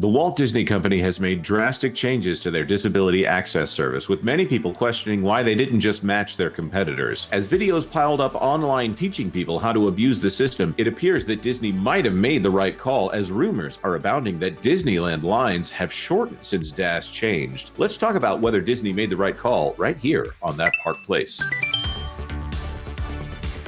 The Walt Disney Company has made drastic changes to their disability access service, with many people questioning why they didn't just match their competitors. As videos piled up online teaching people how to abuse the system, it appears that Disney might have made the right call, as rumors are abounding that Disneyland lines have shortened since DAS changed. Let's talk about whether Disney made the right call right here on That Park Place.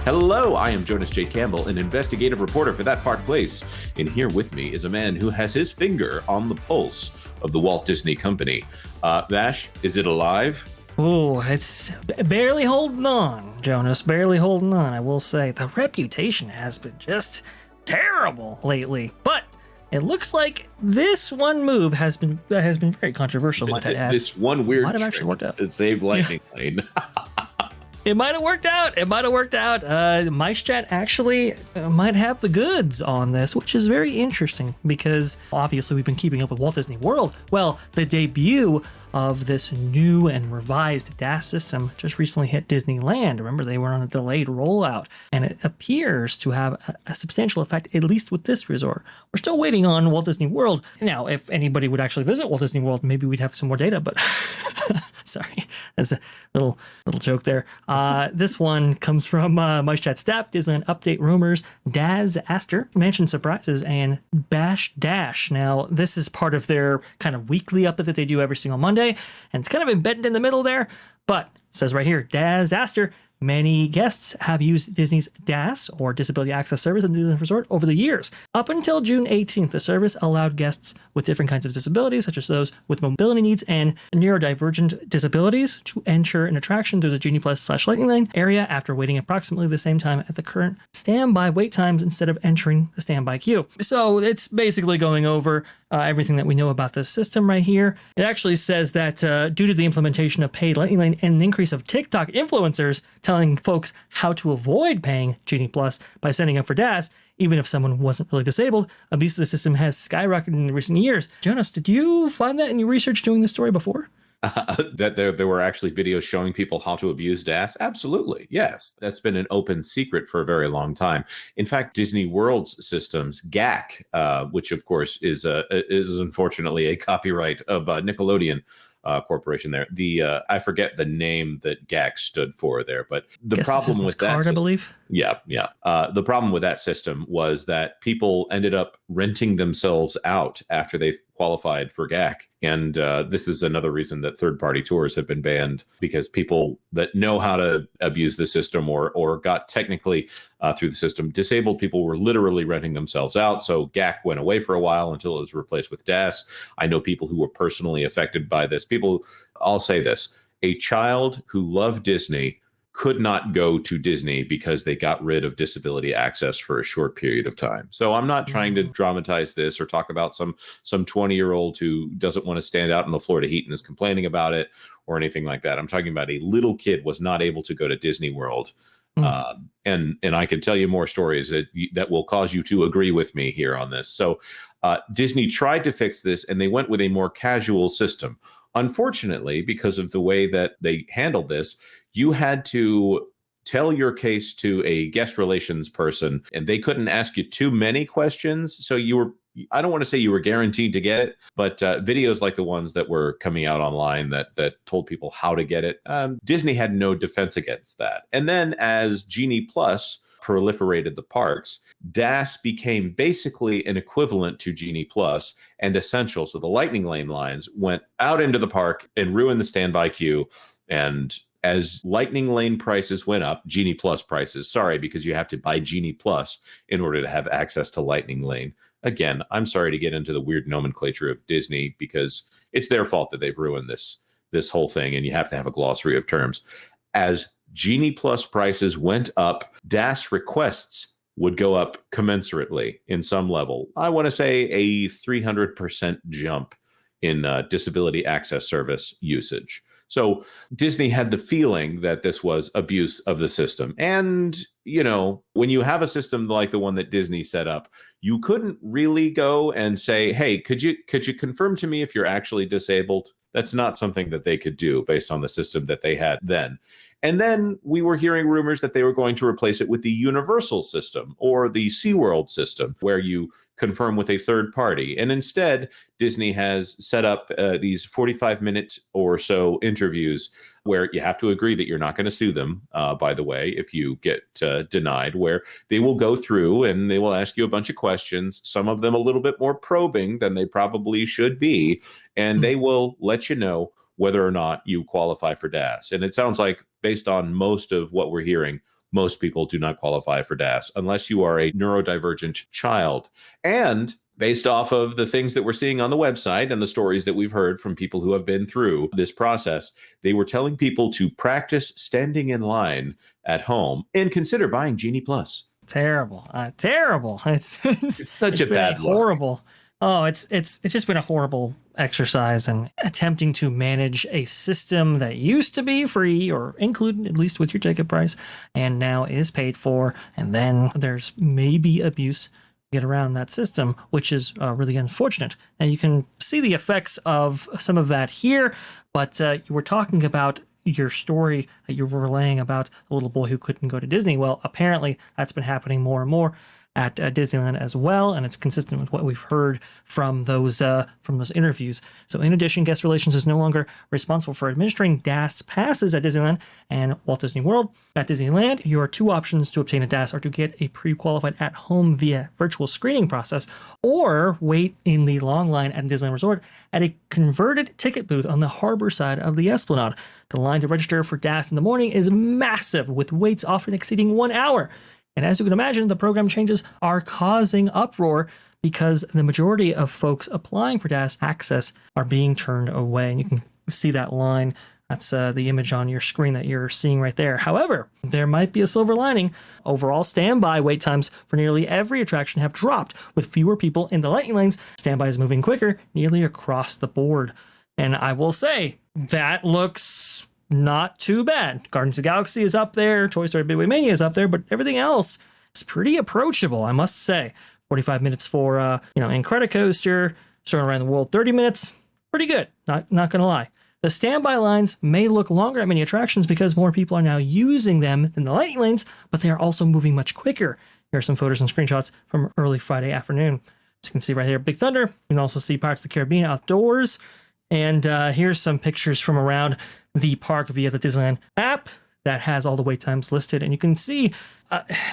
Hello, I am Jonas J. Campbell, an investigative reporter for That Park Place. And here with me is a man who has his finger on the pulse of the Walt Disney Company. Vash, is it alive? Oh, it's barely holding on, Jonas. Barely holding on, I will say. The reputation has been just terrible lately. But it looks like this one move has been very controversial, might I add. This one weird might have actually worked out to save Lightning Lane. It might have worked out. MiceChat actually might have the goods on this, which is very interesting because obviously we've been keeping up with Walt Disney World. Well, the debut of this new and revised DAS system just recently hit Disneyland. Remember, they were on a delayed rollout, and it appears to have a substantial effect, at least with this resort. We're still waiting on Walt Disney World. Now, if anybody would actually visit Walt Disney World, maybe we'd have some more data, but sorry, that's a little joke there. This one comes from MiceChat staff. Disneyland update rumors, Daz Aster, Mansion Surprises, and Bash Dash. Now, this is part of their kind of weekly update that they do every single Monday, and it's kind of embedded in the middle there, but it says right here, Daz Aster. Many guests have used Disney's DAS, or Disability Access Service, at the Disneyland Resort over the years. Up until June 18th, the service allowed guests with different kinds of disabilities, such as those with mobility needs and neurodivergent disabilities, to enter an attraction through the Genie Plus/Lightning Lane area after waiting approximately the same time at the current standby wait times instead of entering the standby queue. So it's basically going over everything that we know about this system right here. It actually says that due to the implementation of paid Lightning Lane and an increase of TikTok influencers telling folks how to avoid paying Genie Plus by signing up for DAS, even if someone wasn't really disabled, abuse of the system has skyrocketed in recent years. Jonas, did you find that in your research doing this story before? That there were actually videos showing people how to abuse DAS? Absolutely, yes. That's been an open secret for a very long time. In fact, Disney World's systems, GAC, which of course is unfortunately a copyright of Nickelodeon Corporation there. I forget the name that GAC stood for there, but the problem with that card, I believe. Yeah. The problem with that system was that people ended up renting themselves out after they qualified for GAC. And this is another reason that third-party tours have been banned, because people that know how to abuse the system or got technically through the system, disabled people were literally renting themselves out. So GAC went away for a while until it was replaced with DAS. I know people who were personally affected by this. I'll say this, a child who loved Disney could not go to Disney because they got rid of disability access for a short period of time. So I'm not trying to dramatize this or talk about some 20-year-old who doesn't want to stand out in the Florida heat and is complaining about it or anything like that. I'm talking about a little kid was not able to go to Disney World. And I can tell you more stories that will cause you to agree with me here on this. So Disney tried to fix this, and they went with a more casual system. Unfortunately, because of the way that they handled this, you had to tell your case to a guest relations person, and they couldn't ask you too many questions. So I don't want to say you were guaranteed to get it, but videos like the ones that were coming out online that told people how to get it, Disney had no defense against that. And then as Genie Plus proliferated the parks, DAS became basically an equivalent to Genie Plus and essential. So the Lightning Lane lines went out into the park and ruined the standby queue. And as Lightning Lane prices went up, Genie Plus prices, because you have to buy Genie Plus in order to have access to Lightning Lane. Again, I'm sorry to get into the weird nomenclature of Disney, because it's their fault that they've ruined this whole thing, and you have to have a glossary of terms. As Genie Plus prices went up, DAS requests would go up commensurately in some level. I want to say a 300% jump in disability access service usage. So Disney had the feeling that this was abuse of the system. And, when you have a system like the one that Disney set up, you couldn't really go and say, hey, could you confirm to me if you're actually disabled? That's not something that they could do based on the system that they had then. And then we were hearing rumors that they were going to replace it with the Universal system or the SeaWorld system, where you confirm with a third party. And instead, Disney has set up these 45-minute or so interviews where you have to agree that you're not going to sue them, by the way, if you get denied, where they will go through and they will ask you a bunch of questions, some of them a little bit more probing than they probably should be, and they will let you know whether or not you qualify for DAS. And it sounds like, based on most of what we're hearing, most people do not qualify for DAS unless you are a neurodivergent child. And based off of the things that we're seeing on the website and the stories that we've heard from people who have been through this process, they were telling people to practice standing in line at home and consider buying Genie Plus. Terrible. Terrible. It's such a bad horrible. Oh, it's just been a horrible exercise in attempting to manage a system that used to be free or included at least with your ticket price and now is paid for. And then there's maybe abuse to get around that system, which is really unfortunate. Now you can see the effects of some of that here, but you were talking about your story that you were relaying about the little boy who couldn't go to Disney. Well, apparently that's been happening more and more at Disneyland as well, and it's consistent with what we've heard from those interviews. So in addition, guest relations is no longer responsible for administering DAS passes at Disneyland and Walt Disney World. At Disneyland, your two options to obtain a DAS are to get a pre-qualified at home via virtual screening process, or wait in the long line at Disneyland Resort at a converted ticket booth on the harbor side of the Esplanade. The line to register for DAS in the morning is massive, with waits often exceeding 1 hour. And as you can imagine, the program changes are causing uproar because the majority of folks applying for DAS access are being turned away. And you can see that line. That's the image on your screen that you're seeing right there. However, there might be a silver lining. Overall standby wait times for nearly every attraction have dropped. With fewer people in the lightning lanes, standby is moving quicker nearly across the board. And I will say, that looks not too bad. Guardians of the Galaxy is up there. Toy Story Midway Mania is up there, but everything else is pretty approachable, I must say. 45 minutes for, Incredicoaster, Soaring Around the World, 30 minutes. Pretty good. Not going to lie. The standby lines may look longer at many attractions because more people are now using them than the lightning lanes, but they are also moving much quicker. Here are some photos and screenshots from early Friday afternoon. As you can see right here, Big Thunder. You can also see Pirates of the Caribbean outdoors. And here's some pictures from around the park via the Disneyland app that has all the wait times listed. And you can see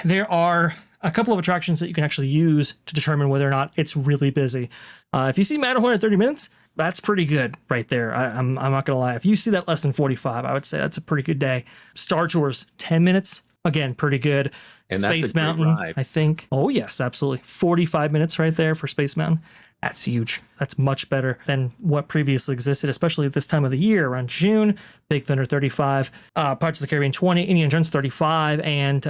there are a couple of attractions that you can actually use to determine whether or not it's really busy. If you see Matterhorn at 30 minutes, that's pretty good right there. I'm not going to lie. If you see that less than 45, I would say that's a pretty good day. Star Tours, 10 minutes. Again, pretty good. And Space Mountain, I think. Oh, yes, absolutely. 45 minutes right there for Space Mountain. That's huge. That's much better than what previously existed, especially at this time of the year, around June. Big Thunder 35, Pirates of the Caribbean 20, Indiana Jones 35, and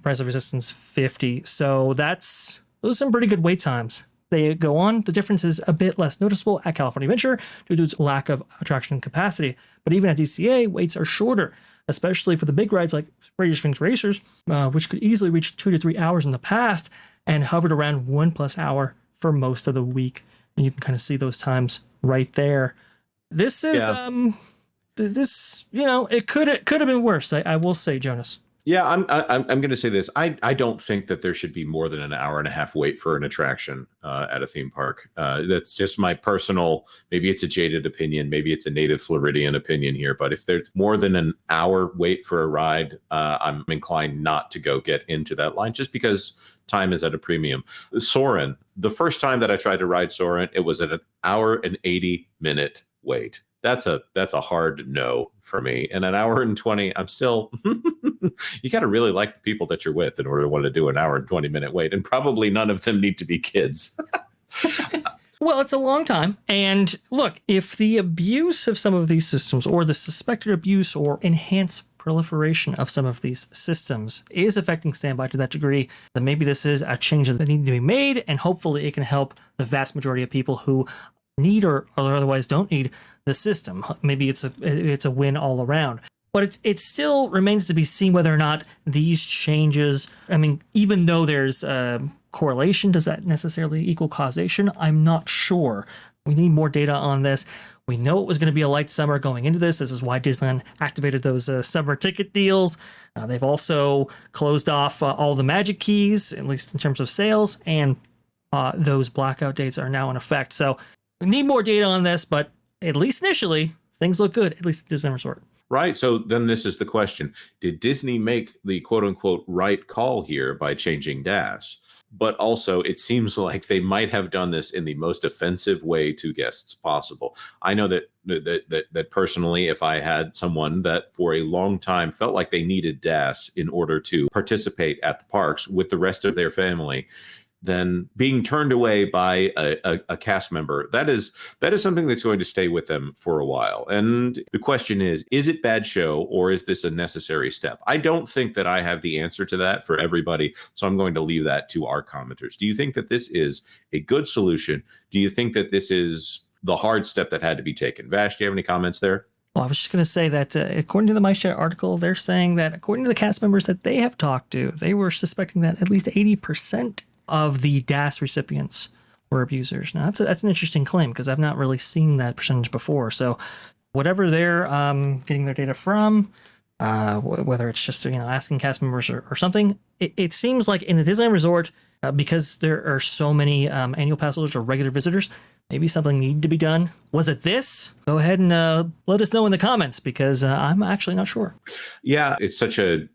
Rise of Resistance 50. So those are some pretty good wait times. They go on. The difference is a bit less noticeable at California Adventure due to its lack of attraction capacity. But even at DCA, waits are shorter, especially for the big rides like Radiator Springs Racers, which could easily reach 2 to 3 hours in the past and hovered around 1+ hour for most of the week. And you can kind of see those times right there. This is, it could have been worse. I will say, Jonas. Yeah, I'm going to say this. I don't think that there should be more than an hour and a half wait for an attraction at a theme park. That's just my personal, maybe it's a jaded opinion, maybe it's a native Floridian opinion here, but if there's more than an hour wait for a ride, I'm inclined not to go get into that line just because time is at a premium. Soarin', the first time that I tried to ride Soarin', it was at an hour and 80-minute wait. That's a hard no for me. And an hour and 20, I'm still, you got to really like the people that you're with in order to want to do an hour and 20-minute wait. And probably none of them need to be kids. Well, it's a long time. And look, if the abuse of some of these systems or the suspected abuse or enhanced proliferation of some of these systems is affecting standby to that degree, then maybe this is a change that needs to be made. And hopefully it can help the vast majority of people who need or otherwise don't need the system. Maybe it's a win all around. But it still remains to be seen whether or not these changes, I mean, even though there's correlation, does that necessarily equal causation? I'm not sure. We need more data on this. We know it was going to be a light summer going into this. This is why Disneyland activated those summer ticket deals. They've also closed off all the magic keys, at least in terms of sales. And those blackout dates are now in effect. So we need more data on this, but at least initially, things look good, at least at Disney Resort. Right. So then this is the question. Did Disney make the quote unquote right call here by changing DAS? But also, it seems like they might have done this in the most offensive way to guests possible. I know that personally, if I had someone that for a long time felt like they needed DAS in order to participate at the parks with the rest of their family, then being turned away by a cast member, that is something that's going to stay with them for a while. And the question is it bad show, or is this a necessary step? I don't think that I have the answer to that for everybody, so I'm going to leave that to our commenters. Do you think that this is a good solution? Do you think that this is the hard step that had to be taken? Vash, do you have any comments there? Well, I was just going to say that according to the micechat article, they're saying that according to the cast members that they have talked to, they were suspecting that at least 80% of the DAS recipients were abusers. Now, that's an interesting claim because I've not really seen that percentage before. So whatever they're getting their data from, whether it's just asking cast members or something, it seems like in the Disneyland Resort, because there are so many annual pass holders or regular visitors, maybe something needed to be done. Was it this? Go ahead and let us know in the comments because I'm actually not sure. Yeah, it's such a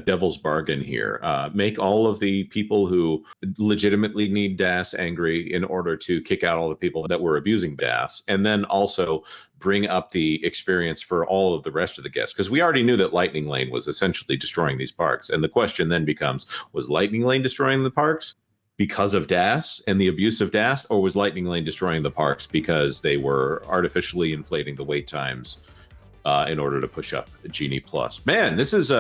devil's bargain here. Make all of the people who legitimately need DAS angry in order to kick out all the people that were abusing DAS, and then also bring up the experience for all of the rest of the guests. Because we already knew that Lightning Lane was essentially destroying these parks. And the question then becomes, was Lightning Lane destroying the parks because of DAS and the abuse of DAS, or was Lightning Lane destroying the parks because they were artificially inflating the wait times in order to push up Genie Plus? Man, this is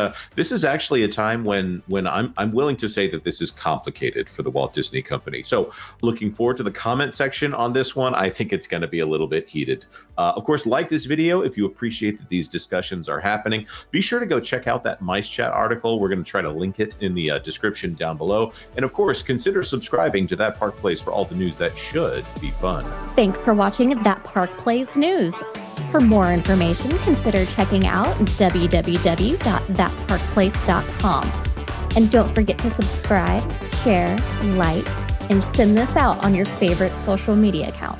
actually a time when I'm willing to say that this is complicated for the Walt Disney Company. So looking forward to the comment section on this one. I think it's going to be a little bit heated. Of course, like this video if you appreciate that these discussions are happening. Be sure to go check out that micechat article. We're going to try to link it in the description down below. And of course, consider subscribing to That Park Plays for all the news that should be fun. Thanks for watching That Park Plays News. For more information, consider checking out www.thatparkplace.com. And don't forget to subscribe, share, like, and send this out on your favorite social media account.